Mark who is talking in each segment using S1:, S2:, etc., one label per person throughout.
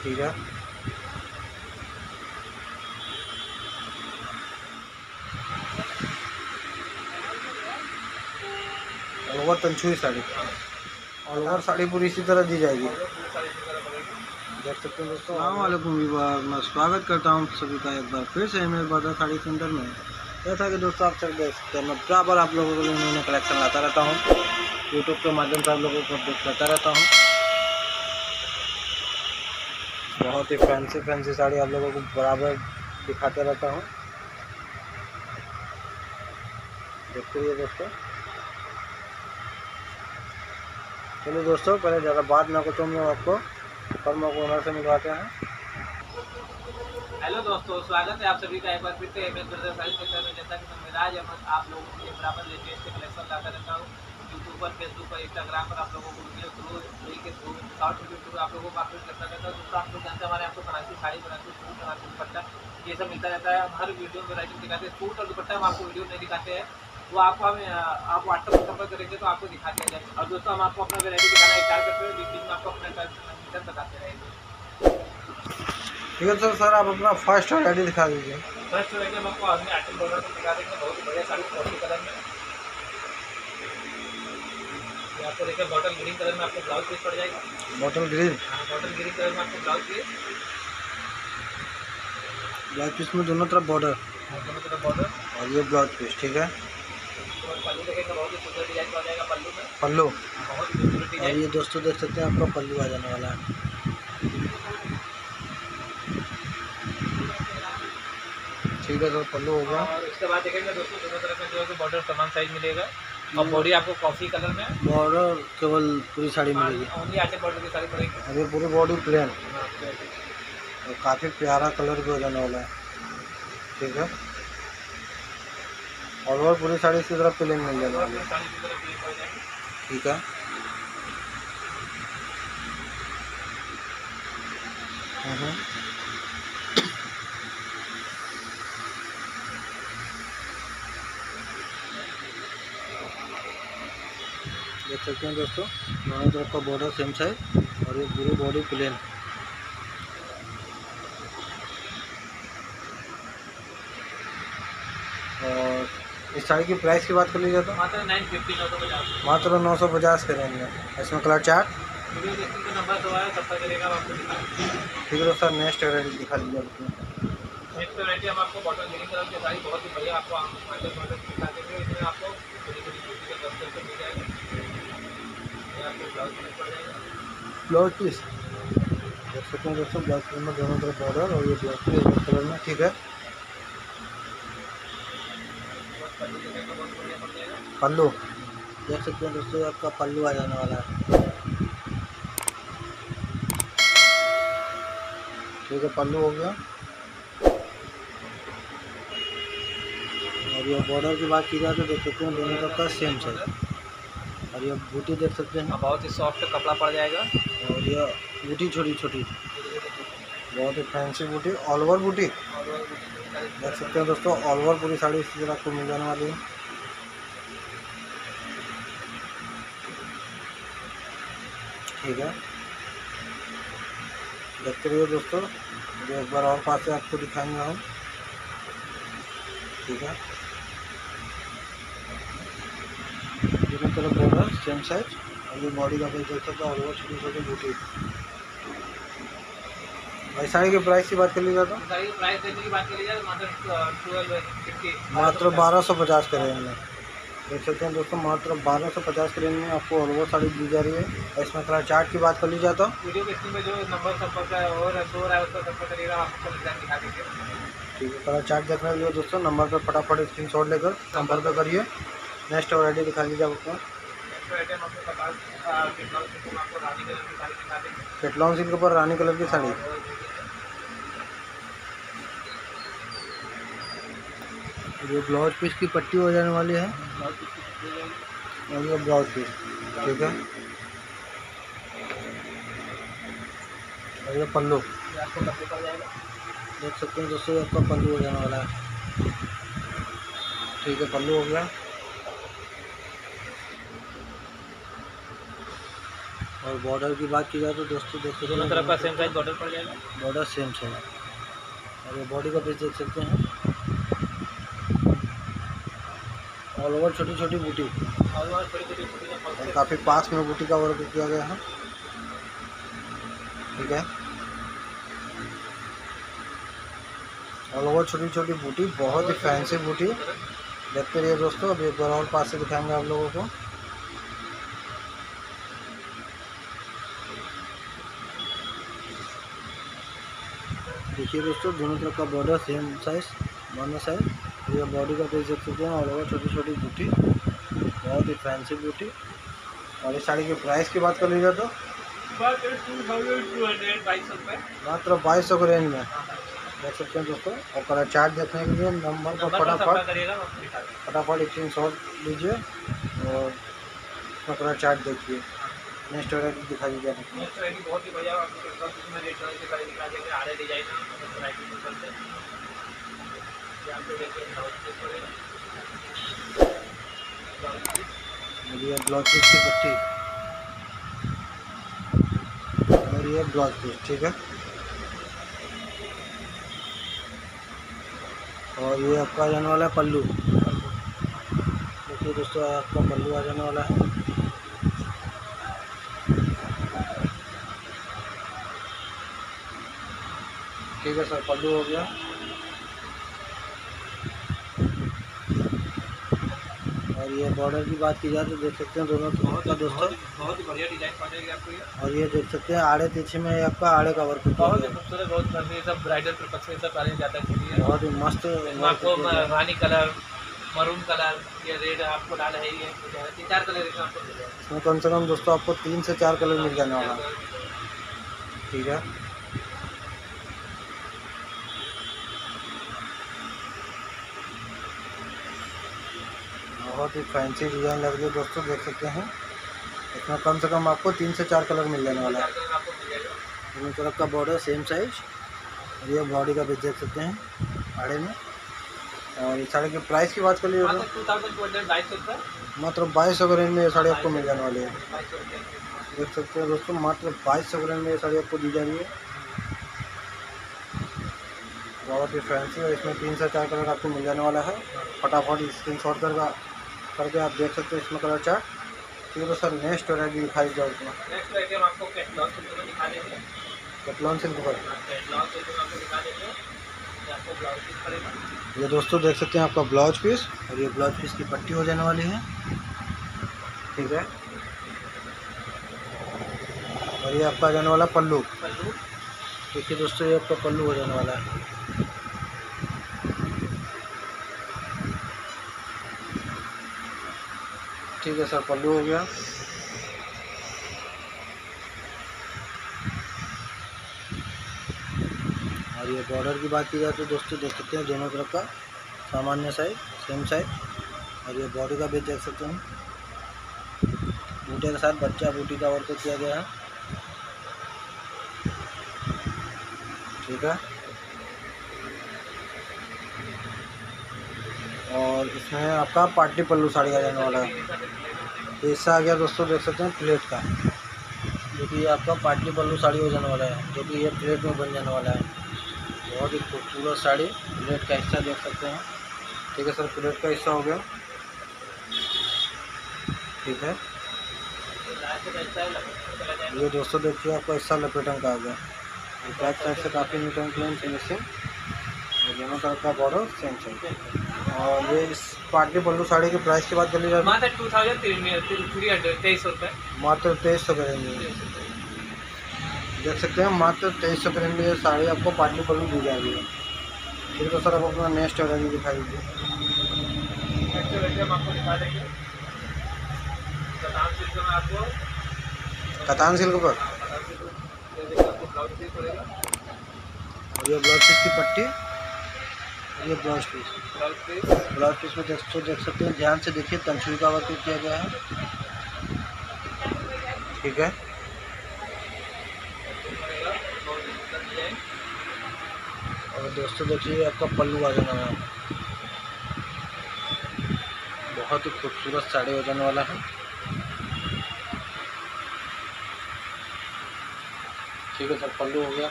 S1: ठीक है। All over Tanchoi sari, all over sari पूरी इसी तरह दी जाएगी। देख सकते हैं दोस्तों। अस्सलामुअलैकुम व्यूअर, मैं स्वागत करता हूं सभी का एक बार फिर से मेरे बाजार साड़ी सेंटर में। जैसा कि दोस्तों आप सब देख सकते हैं, मैं बराबर आप लोगों के लिए नए कलेक्शन लाता रहता हूं। यूट्यूब के माध्यम से आप लोगों को अपडेट करता रहता हूं। बहुत ही फैंसी साड़ी आप लोगों को बराबर दिखाते रहता हूँ। देखते रहिए दोस्तों। चलिए दोस्तों, पहले ज़्यादा बात ना करते हम लोग आपको फर्मा को ओनर से मिलवाते हैं।
S2: हेलो दोस्तों, स्वागत है आप सभी का एक बार फिर से ब्रदर साड़ी सेंटर में। जैसा कि मैं मिराज अहमद आप लोगों के लिए बराबर लेटेस्ट कलेक्शन लाता रहता हूँ। यूट्यूब पर, फेसबुक पर, इंस्टाग्राम पर आप लोगों को वीडियो थ्रू, रील के थ्रू, शॉर्ट वीडियो थ्रू आप लोगों को अपडेट करता रहता है। दोस्तों आप लोग जानते हैं हमारे आपको बनारसी साड़ी, बनारसी सूट, बनारसी दुपट्टा ये सब मिलता रहता है। हम हर वीडियो में वैरायटी दिखाते हैं। सूट और दुपट्टा हम आपको वीडियो नहीं दिखाते हैं, वो आपको हम आप व्हाट्सएप पर संपर्क करेंगे तो आपको दिखा दिया जाए। और दोस्तों हम आपको अपना वैरायटी दिखाना स्टार्ट करते हैं, बीच में आपको अपना कंडीशन बताते रहेंगे।
S1: ठीक है सर, आप अपना फर्स्ट वैरायटी दिखा दीजिए।
S2: फर्स्ट वैरायटी हम आपको आदमी आर्टिकल बॉर्डर को दिखा देंगे। बहुत ही बढ़िया साड़ी कॉफी कलर में। ये आपको देखिए बॉटल ग्रीन कलर में आपको ब्लाउज पीस पड़ जाएगा।
S1: बॉटल ग्रीन,
S2: हाँ, बॉटल ग्रीन कलर में आपको ब्लाउज पीस
S1: में दोनों तरफ बॉर्डर
S2: दोनों तरफ बॉर्डर
S1: और ये ब्लाउज पीस। ठीक है।
S2: और पल्लू देखेंगे, बहुत ही सुंदर डिजाइन आ जाएगा पल्लू में।
S1: पल्लू,
S2: बहुत ही खूबसूरत
S1: और
S2: डिजाइन।
S1: ये दोस्तों देख सकते हैं आपका पल्लू आ जाने वाला है। ठीक है सर, पल्लू हो गया।
S2: और उसके बाद देखेंगे दोस्तों दोनों तरफ में जो है बॉर्डर समान साइज मिलेगा। और बॉडी आपको कॉफी कलर में,
S1: बॉर्डर केवल पूरी साड़ी मिलेगी।
S2: ओनली आर्टिकल बॉर्डर की साड़ी पड़ेगी।
S1: और ये पूरी बॉडी प्लेन
S2: हाँ,
S1: और काफ़ी प्यारा कलर भी हो जाने वाला है। ठीक है। ऑल ओवर पूरी साड़ी इसी तरह प्लेन मिल जाने वाली है।
S2: साड़ी की तरफ क्लिक हो जाएगी।
S1: ठीक है। देख सकते हैं दोस्तों, दोनों तरफ का बॉर्डर सेम साइज और ये पूरी बॉडी प्लेन। और इस साड़ी की प्राइस की बात कर लीजिए तो
S2: मात्र 950
S1: मात्र 950 के रेंज में। इसमें कलर चार्ट।
S2: वीडियो देखने का नंबर दो है, तब तक करेगा आपको दिखा।
S1: ठीक है दोस्तों, नेक्स्ट वैरायटी दिखा दीजिए अपनी।
S2: नेक्स्ट वैरायटी हम आपको बॉटल ग्रीन कलर की साड़ी बहुत ही बढ़िया आपको मॉडल दिखा देंगे। इसमें आपको छोटी छोटी कुर्ती का दस्तर से मिल जाएगा। ये आपको ब्लाउज पीस पड़ जाएगा।
S1: ब्लाउज पीस देख सकते हैं दोस्तों, ब्लाउज पीस में दोनों तरफ बॉर्डर और ये ब्लाउज पीस रेड कलर में। ठीक है।
S2: पल्लू देखेंगे बहुत बढ़िया पड़ जाएगा।
S1: पल्लू देख सकते हैं दोस्तों, आपका पल्लू आ जाने वाला है। ठीक है, पल्लू हो गया। और ये बॉर्डर की बात की जाए तो देख सकते हैं दोनों तरफ का सेम साइज। और ये बूटी देख सकते हैं,
S2: बहुत ही सॉफ्ट कपड़ा पड़ जाएगा।
S1: और ये बूटी छोटी छोटी, बहुत ही फैंसी बूटी, ऑल ओवर बूटी देख सकते हैं दोस्तों। ऑल ओवर पूरी साड़ी इसी तरह आपको मिल जाने वाली है। ठीक है, देखते रहिए दोस्तों, जो एक बार और पास से आपको दिखाएंगे हम। ठीक है, दोनों तरफ बॉर्डर सेम साइज और ये बॉडी का भी देख सकते हैं, ऑल ओवर छोटी छोटी बूटी। भाई साड़ी के प्राइस की बात कर लीजिए तो
S2: साड़ी की प्राइस देने की बात करी जाए मात्र 1250
S1: मात्र 1250 के रेंज में। देख सकते हैं दोस्तों, मात्र 1250 के रेंज में आपको ऑल ओवर साड़ी दी जा रही है। और इसमें कलर चार्ट की बात कर ली जाए तो
S2: वीडियो के स्क्रीन में जो नंबर संपर्क है और शो रहा है उस पर संपर्क करिएगा, आपको डिजाइन दिखा देंगे।
S1: ठीक है, कलर चार्ट देखने के लिए दोस्तों नंबर पर फटाफट स्क्रीनशॉट लेकर संपर्क करिए। नेक्स्ट वैरायटी दिखा लीजिए आपको।
S2: नेक्स्ट वैरायटी हम आपको कपास आपको रानी कलर की साड़ी दिखा देंगे।
S1: केटलॉन सिल्क पर रानी कलर की साड़ी। ये ब्लाउज पीस की पट्टी हो जाने वाली है और ये ब्लाउज पीस। ठीक है, और ये पल्लू
S2: आपको पल्लू पड़ जाएगा।
S1: देख सकते हैं दोस्तों, आपका पल्लू हो जाने वाला है। ठीक है, पल्लू हो गया। और बॉर्डर की बात की जाए तो दोस्तों देख सकते
S2: दोनों
S1: हैं
S2: तरफ का सेम साइज बॉर्डर पड़ जाएगा।
S1: बॉर्डर सेम है। और ये बॉडी का पीस देख सकते हैं, ऑल ओवर छोटी छोटी बूटी
S2: और थोड़ी थोड़ी
S1: और काफ़ी पास में बूटी का वर्क किया गया है। ठीक है, ऑल ओवर छोटी छोटी बूटी, बहुत ही फैंसी बूटी। देखते रहिए दोस्तों, अभी एक बार और पास से दिखाएंगे आप लोगों को। देखिए दोस्तों, दोनों तरफ का बॉर्डर सेम साइज दोनों साइड। ये बॉडी का पीस देख सकते हैं, ऑल ओवर छोटी छोटी बूटी, बहुत ही फैंसी बूटी। और इस साड़ी की प्राइस की बात कर लीजिए तो
S2: मात्र 2222 रुपये,
S1: मात्र 2200 के रेंज में देख सकते हैं दोस्तों। और कलर चार्ट देखने के लिए नंबर पर फटाफट स्क्रीनशॉट लीजिए और उसका कलर चार्ट देखिए। नेक्स्ट वैरायटी दिखा दीजिए।
S2: बहुत ही बढ़िया में रेट दिखा देंगे। आड़े डिजाइन
S1: ये ब्लाउज पीस की पट्टी और ये ब्लाउज पीस, ठीक है। और ये आपका आ जाने वाला है पल्लू। देखिए दोस्तों, आपका पल्लू आ जाने वाला है। ठीक है सर, पल्लू हो गया। और ये बॉर्डर की बात की जाए तो देख सकते हैं दोनों तरफ का दोस्तों,
S2: बहुत ही बढ़िया डिजाइन पड़ेगी आपको ये।
S1: और ये देख सकते हैं आड़े पीछे में आपका आड़े का वर्क
S2: बहुत ही खूबसूरत, बहुत फैंसी, सब ब्राइडल पर्पस से सब पहने जाता है।
S1: बहुत ही मस्त।
S2: आपको रानी कलर, मरून कलर, ये रेड आपको डाल है, ये 3-4 कलर इसमें आपको मिल जाएगा।
S1: इसमें कम से कम दोस्तों आपको 3 से 4 कलर मिल जाने वाला है। ठीक है, बहुत ही फैंसी डिज़ाइन लग रही है दोस्तों, देख सकते हैं। इसमें कम से कम आपको 3 से 4 कलर मिल जाने वाला है। दोनों तरफ का बॉर्डर सेम साइज। और ये बॉडी का भी देख सकते हैं आड़े में। और इस साड़ी की प्राइस की बात कर लीजिए तो
S2: 2222 रुपये,
S1: मात्र 2200 के रेंज में ये साड़ी आपको मिल जाने वाली है। देख सकते हैं दोस्तों, मात्र 2200 के रेंज में ये साड़ी आपको दी जा रही है। बहुत ही फैंसी है, इसमें 3 से 4 कलर आपको मिल जाने वाला है। फटाफट स्क्रीनशॉट करके आप देख सकते हैं इसमें कलर चार्ट। ठीक है तो सर, नेक्स्ट वैरायटी दिखाई जाए उसमें।
S2: नेक्स्ट आइटम आपको कैटलॉग सिल्क में दिखा देंगे।
S1: कैटलॉग सिल्क पर
S2: कैटलॉग सिल्क में आपको दिखा देंगे। ये आपको ब्लाउज पीस पड़ेगा।
S1: ये दोस्तों देख सकते हैं आपका ब्लाउज पीस, और ये ब्लाउज पीस की पट्टी हो जाने वाली है। ठीक है, और ये आपका आ जाने वाला पल्लू।
S2: पल्लू
S1: देखिए दोस्तों, ये आपका पल्लू हो जाने वाला है। ठीक है सर, पल्लू हो गया। और ये बॉर्डर की बात की जाए तो दोस्तों देख सकते हैं दोनों तरफ का सामान्य साइज सेम साइज। और ये बॉडी का भी देख सकते हैं, बूटे के साथ बच्चा बूटी का वर्क किया गया है। ठीक है, और इसमें आपका पार्टी पल्लू साड़ी आ जाने वाला है। हिस्सा आ गया दोस्तों, देख सकते हैं प्लेट का, जो कि आपका पार्टी पल्लू साड़ी हो जाने वाला है, जो कि ये प्लेट में बन जाने वाला है। बहुत ही खूबसूरत साड़ी। प्लेट का हिस्सा देख सकते हैं। ठीक है सर, प्लेट का हिस्सा हो गया। ठीक है, ये दोस्तों देखिए आपका हिस्सा लपेटन का आ गया। बैक साइड से काफ़ी नीट एंड क्लीन फिनिशिंग, और दोनों तरफ का बॉर्डर सेम सेम। और ये इस पार्टी पल्लू साड़ी की प्राइस की बात कर ली जाए
S2: मात्र 2323 रुपये,
S1: मात्र 2300 के रेंज में देख सकते हैं। मात्र 2300 के रेंज में ये साड़ी आपको पार्टी पल्लू दी जा रही है। ठीक है तो सर, आप अपना नेक्स्ट वैरायटी दिखा दीजिए।
S2: नेक्स्ट वैरायटी हम आपको दिखा देंगे कतान सिल्क में। आपको
S1: कतान सिल्क पर,
S2: ब्लाउज पीस पड़ेगा।
S1: और ये ब्लाउज पीस की पट्टी, और ये ब्लाउज पीस। ब्लाउज पीस में देख सकते हैं, ध्यान से देखिए, तंचुई का वर्क किया गया है। ठीक है, और दोस्तों देखिए आपका पल्लू आ जाने वाला है। बहुत ही खूबसूरत साड़ी हो जाने वाला है। ठीक है सर, पल्लू हो गया।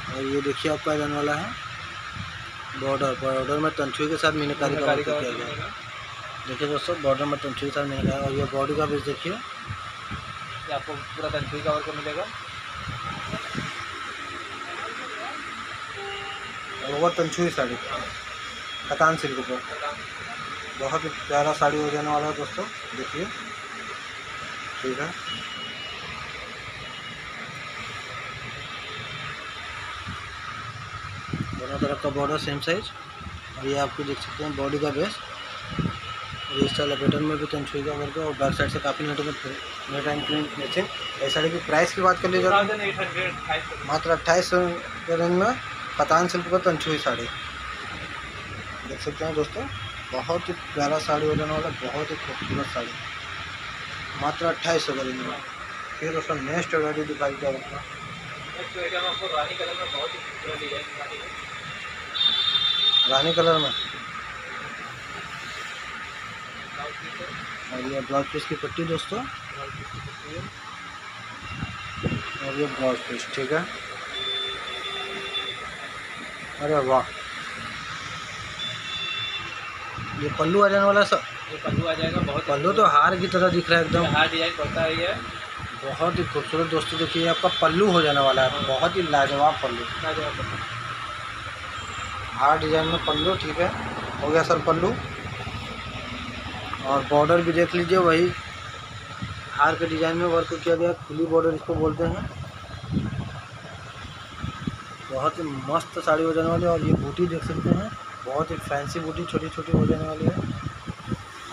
S1: और ये देखिए आपका जाने वाला है बॉर्डर में तंछुई के साथ मीनाकारी का वर्क किया गया है। देखिए दोस्तों, बॉर्डर में तंछुई के साथ मीनाकारी। और ये बॉडी का पीस देखिए,
S2: आपको पूरा तंछुई का वर्क मिलेगा।
S1: ओवर तंछुई साड़ी कतान सिल्क पर बहुत ही प्यारा साड़ी हो जाने वाला है दोस्तों, देखिए। ठीक है, दोनों तरफ का बॉर्डर सेम साइज। और ये आपको देख सकते हैं बॉडी का बेस। और इस स्टाइल पैटर्न में भी तंछुई का वर्क है और बैक साइड से काफ़ी नेट एंड क्लीन फिनिशिंग। इस साड़ी की प्राइस की बात कर ली जाए तो मात्र 2800 के रेंज में कतान सिल्क पर तंछुई साड़ी देख सकते हैं दोस्तों। बहुत ही प्यारा साड़ी हो जाने वाला, बहुत ही खूबसूरत साड़ी, मात्र 2800 के रेंज में। फिर उसका नेक्स्ट वैरायटी दिखाई दिया अपना रानी कलर में। और ये ब्लाउज पीस की पट्टी दोस्तों, और ये ब्लाउज पीस। ठीक है, अरे वाह, ये पल्लू आ जाने वाला सर।
S2: ये पल्लू आ जाएगा। बहुत
S1: पल्लू तो हार की तरह दिख रहा है एकदम,
S2: हार डिजाइन पड़ता है ये,
S1: बहुत ही खूबसूरत दोस्तों। देखिए आपका पल्लू हो जाने वाला है, बहुत ही लाजवाब पल्लू, हार डिजाइन में पल्लू। ठीक है, हो गया सर पल्लू। और बॉर्डर भी देख लीजिए, वही हार के डिजाइन में वर्क किया गया, खुली बॉर्डर इसको बोलते हैं। बहुत ही मस्त साड़ी हो जाने वाली है। और ये बूटी देख सकते हैं, बहुत ही फैंसी बूटी, छोटी छोटी हो जाने वाली है।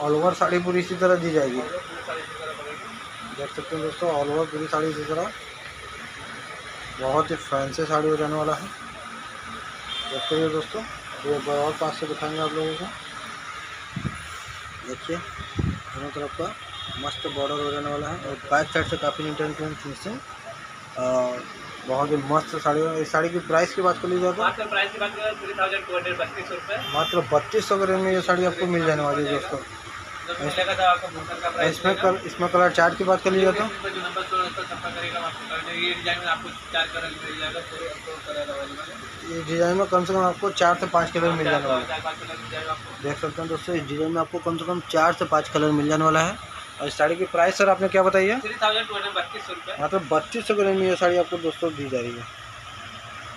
S1: ऑल ओवर साड़ी पूरी इसी तरह दी जाएगी, देख सकते हैं दोस्तों। ऑल ओवर पूरी साड़ी इसी तरह, बहुत ही फैंसी साड़ी हो जाने वाला है। देखते हुए दोस्तों, ये और पास से दिखाएंगे आप लोगों को। देखिए दोनों तरफ का मस्त बॉर्डर हो जाने वाला है और बैक साइड से काफ़ी नीट एंड क्लीन फिनिशिंग। बहुत ही मस्त साड़ी है। इस साड़ी की प्राइस की बात कर लीजिए तो
S2: मात्र प्राइस की बात करें 3232 रुपये,
S1: मात्र 3200 के रेंज में ये साड़ी आपको मिल जाने वाली है दोस्तों।
S2: मिलेगा तो आपको बुनकर का प्राइस
S1: इसमें कलर चार्ट की बात कर लीजिए तो
S2: जो नंबर संपर्क करेगा आपको ये डिजाइन में आपको 4 कलर मिल जाएगा, कलर अवेलेबल है।
S1: इस डिज़ाइन में कम से कम आपको 4 से 5 कलर मिल जाने वाला है।
S2: 4-5 कलर मिल जाएगा आपको।
S1: देख सकते हैं दोस्तों, इस डिज़ाइन में आपको कम से कम 4 से 5 कलर मिल जाने वाला है। और इस साड़ी की प्राइस सर आपने क्या बताई है?
S2: 3232 रुपये,
S1: मतलब 3200 के रेंज में ये साड़ी आपको दोस्तों दी जा रही है।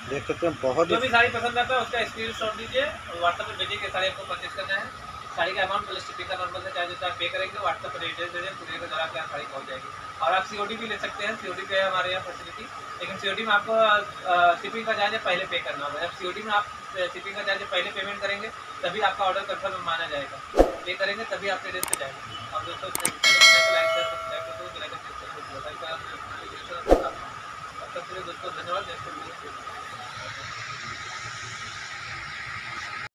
S1: देख सकते हैं, बहुत
S2: जो भी साड़ी पसंद आता है उसका स्क्रीनशॉट दीजिए और व्हाट्सएप पर भेजिए कि साड़ी आपको परचेस करना है। साड़ी का अमाउंट प्लस शिपिंग का नॉर्मल से चार्ज होता है, पे करेंगे व्हाट्सएप पर डिटेल्स दे दें, पूरे का आपके यहाँ साड़ी पहुँच जाएगी। और आप सीओडी भी ले सकते हैं, सीओडी पे है हमारे यहाँ फैसिलिटी, लेकिन सीओडी में आपको शिपिंग का चार्ज पहले पे करना होगा। जब सीओडी में आप शिपिंग का चार्ज पहले पेमेंट करेंगे तभी आपका ऑर्डर कंफर्म माना जाएगा, पे करेंगे तभी आपके डेट पे जाएगा। अब दोस्तों दोस्तों धन्यवाद।